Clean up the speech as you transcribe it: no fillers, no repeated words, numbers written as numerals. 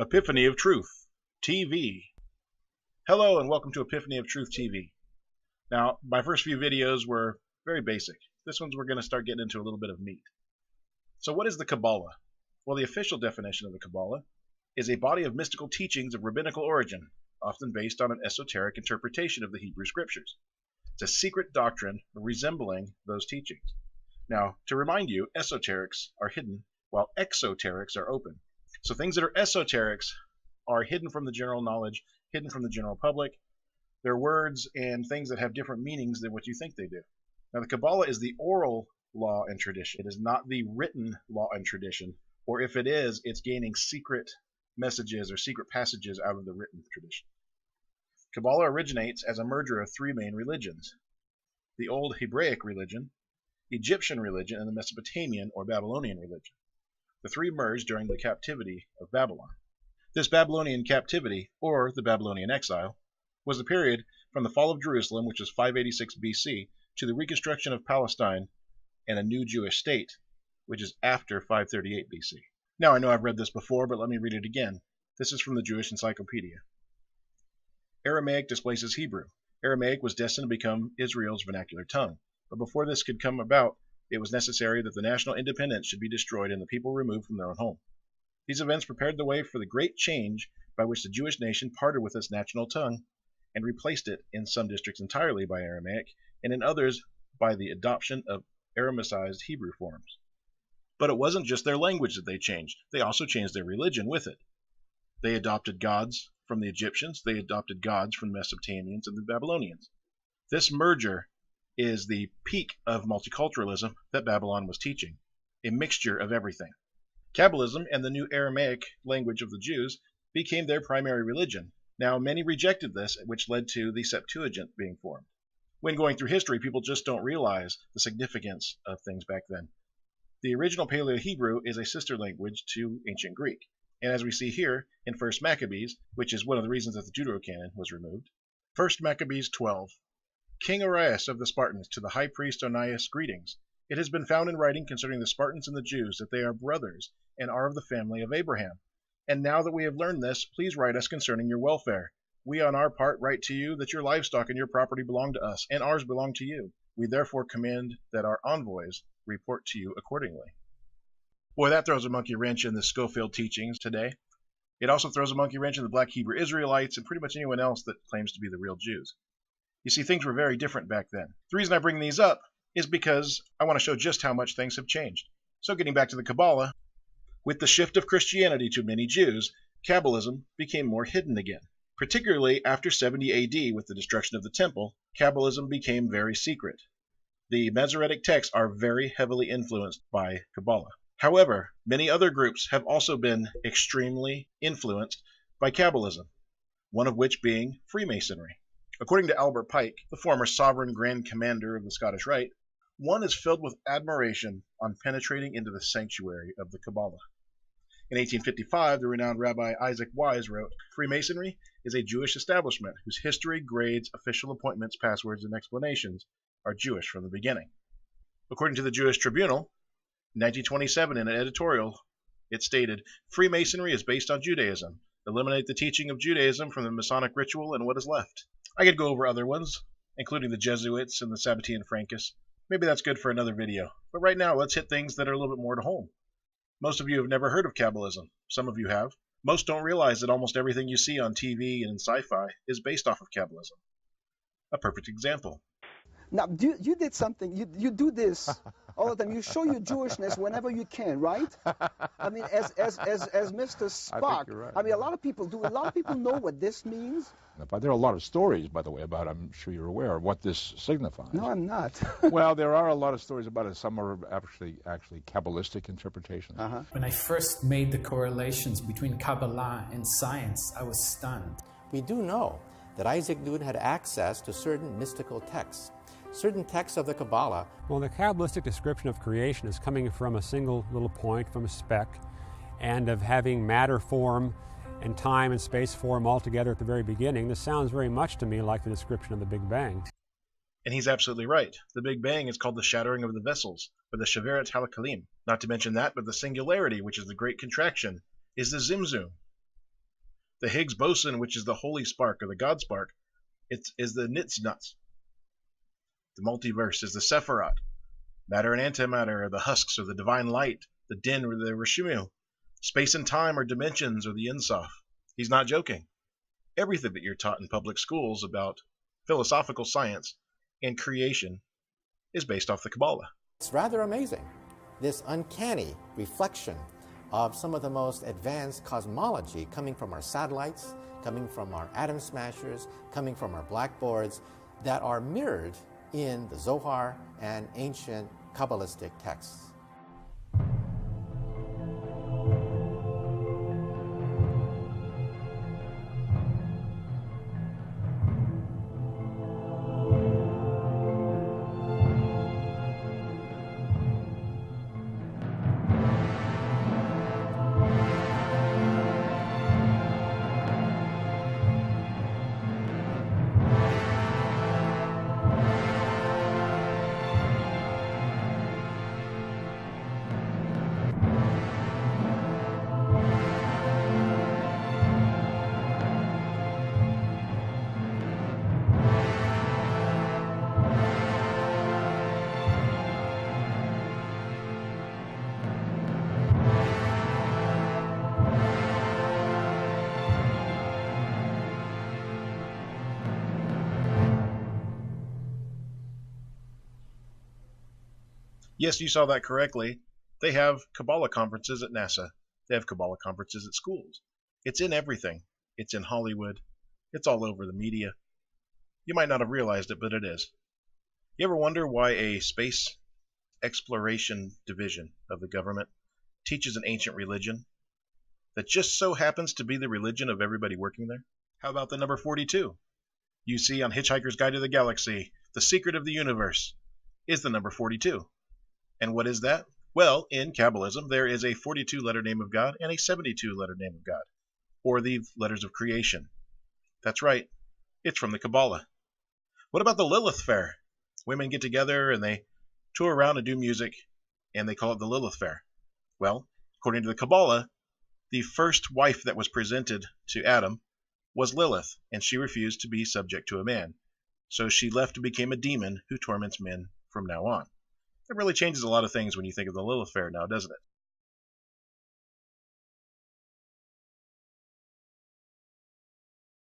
Epiphany of Truth TV. Hello and welcome to Epiphany of Truth TV. Now, my first few videos were very basic. This one's we're going to start getting into a little bit of meat. So what is the Kabbalah? Well, the official definition of the Kabbalah is a body of mystical teachings of rabbinical origin, often based on an esoteric interpretation of the Hebrew Scriptures. It's a secret doctrine resembling those teachings. Now, to remind you, esoterics are hidden, while exoterics are open. So things that are esoterics are hidden from the general knowledge, hidden from the general public. They're words and things that have different meanings than what you think they do. Now, the Kabbalah is the oral law and tradition. It is not the written law and tradition, or if it is, it's gaining secret messages or secret passages out of the written tradition. Kabbalah originates as a merger of three main religions: the old Hebraic religion, Egyptian religion, and the Mesopotamian or Babylonian religion. The three merged during the captivity of Babylon. This Babylonian captivity, or the Babylonian exile, was the period from the fall of Jerusalem, which was 586 BC, to the reconstruction of Palestine and a new Jewish state, which is after 538 BC. Now, I know I've read this before, but let me read it again. This is from the Jewish Encyclopedia. Aramaic displaces Hebrew. Aramaic was destined to become Israel's vernacular tongue, but before this could come about, it was necessary that the national independence should be destroyed and the people removed from their own home. These events prepared the way for the great change by which the Jewish nation parted with its national tongue and replaced it in some districts entirely by Aramaic, and in others by the adoption of Aramicized Hebrew forms. But it wasn't just their language that they changed. They also changed their religion with it. They adopted gods from the Egyptians. They adopted gods from the Mesopotamians and the Babylonians. This merger is the peak of multiculturalism that Babylon was teaching, a mixture of everything. Kabbalism and the new Aramaic language of the Jews became their primary religion. Now, many rejected this, which led to the Septuagint being formed. When going through history, people just don't realize the significance of things back then. The original Paleo-Hebrew is a sister language to ancient Greek, and as we see here in 1 Maccabees, which is one of the reasons that the Deuterocanon was removed, 1 Maccabees 12. King Arius of the Spartans, to the high priest Onias, greetings. It has been found in writing concerning the Spartans and the Jews that they are brothers and are of the family of Abraham. And now that we have learned this, please write us concerning your welfare. We on our part write to you that your livestock and your property belong to us, and ours belong to you. We therefore command that our envoys report to you accordingly. Boy, that throws a monkey wrench in the Schofield teachings today. It also throws a monkey wrench in the black Hebrew Israelites and pretty much anyone else that claims to be the real Jews. You see, things were very different back then. The reason I bring these up is because I want to show just how much things have changed. So getting back to the Kabbalah, with the shift of Christianity to many Jews, Kabbalism became more hidden again. Particularly after 70 AD with the destruction of the temple, Kabbalism became very secret. The Masoretic texts are very heavily influenced by Kabbalah. However, many other groups have also been extremely influenced by Kabbalism, one of which being Freemasonry. According to Albert Pike, the former sovereign grand commander of the Scottish Rite, one is filled with admiration on penetrating into the sanctuary of the Kabbalah. In 1855, the renowned Rabbi Isaac Wise wrote, Freemasonry is a Jewish establishment whose history, grades, official appointments, passwords, and explanations are Jewish from the beginning. According to the Jewish Tribunal, in 1927, in an editorial, it stated, Freemasonry is based on Judaism. Eliminate the teaching of Judaism from the Masonic ritual and what is left. I could go over other ones, including the Jesuits and the Sabbatean Frankists. Maybe that's good for another video. But right now, let's hit things that are a little bit more to home. Most of you have never heard of Kabbalism. Some of you have. Most don't realize that almost everything you see on TV and in sci-fi is based off of Kabbalism. A perfect example. Now, you did something. You do this all the time. You show your Jewishness whenever you can, right? I mean, as Mr. Spock. I think you're right. I mean, a lot of people do. A lot of people know what this means. But there are a lot of stories, by the way, about, I'm sure you're aware, of what this signifies. No, I'm not. Well, there are a lot of stories about it. Some are actually Kabbalistic interpretations. When I first made the correlations between Kabbalah and science, I was stunned. We do know that Isaac Newton had access to certain mystical texts. Certain texts of the Kabbalah. Well, the Kabbalistic description of creation is coming from a single little point, from a speck, and of having matter form and time and space form all together at the very beginning. This sounds very much to me like the description of the Big Bang. And he's absolutely right. The Big Bang is called the shattering of the vessels, or the Shaveret Halakalim. Not to mention that, but the singularity, which is the great contraction, is the Zimzum. The Higgs boson, which is the holy spark or the God spark, is the Nitz-Nuts. The multiverse is the Sephirot. Matter and antimatter are the husks or the divine light. The Din or the Rishimu. Space and time are dimensions or the Insof. He's not joking. Everything that you're taught in public schools about philosophical science and creation is based off the Kabbalah. It's rather amazing, this uncanny reflection of some of the most advanced cosmology coming from our satellites, coming from our atom smashers, coming from our blackboards, that are mirrored in the Zohar and ancient Kabbalistic texts. Yes, you saw that correctly. They have Kabbalah conferences at NASA. They have Kabbalah conferences at schools. It's in everything. It's in Hollywood. It's all over the media. You might not have realized it, but it is. You ever wonder why a space exploration division of the government teaches an ancient religion that just so happens to be the religion of everybody working there? How about the number 42? You see on Hitchhiker's Guide to the Galaxy, the secret of the universe is the number 42. And what is that? Well, in Kabbalism, there is a 42-letter name of God and a 72-letter name of God, or the letters of creation. That's right. It's from the Kabbalah. What about the Lilith Fair? Women get together and they tour around and do music, and they call it the Lilith Fair. Well, according to the Kabbalah, the first wife that was presented to Adam was Lilith, and she refused to be subject to a man. So she left and became a demon who torments men from now on. It really changes a lot of things when you think of the Lilith Fair now, doesn't it?